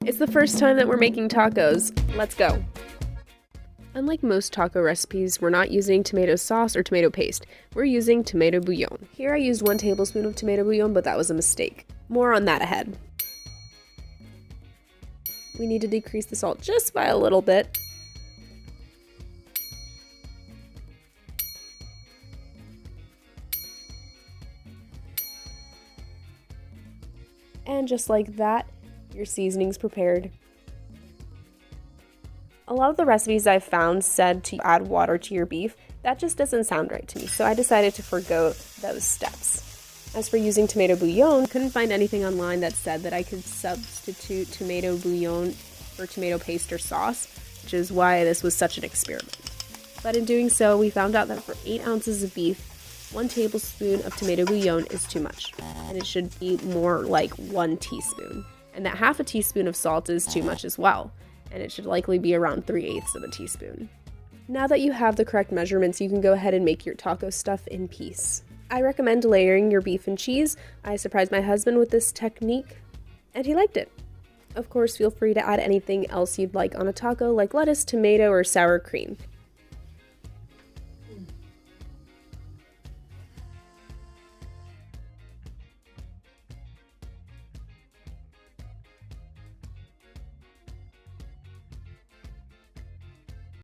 It's the first time that we're making tacos. Let's go. Unlike most taco recipes, we're not using tomato sauce or tomato paste. We're using tomato bouillon. Here I used 1 tablespoon of tomato bouillon, but that was a mistake. More on that ahead. We need to decrease the salt just by a little bit. And just like that, your seasoning's prepared. A lot of the recipes I've found said to add water to your beef. That just doesn't sound right to me, so I decided to forgo those steps. As for using tomato bouillon, I couldn't find anything online that said that I could substitute tomato bouillon for tomato paste or sauce, which is why this was such an experiment. But in doing so, we found out that for 8 ounces of beef, 1 tablespoon of tomato bouillon is too much, and it should be more like 1 teaspoon. And that half a teaspoon of salt is too much as well, and it should likely be around 3/8 of a teaspoon. Now that you have the correct measurements, you can go ahead and make your taco stuff in peace. I recommend layering your beef and cheese. I surprised my husband with this technique, and he liked it. Of course, feel free to add anything else you'd like on a taco, like lettuce, tomato, or sour cream.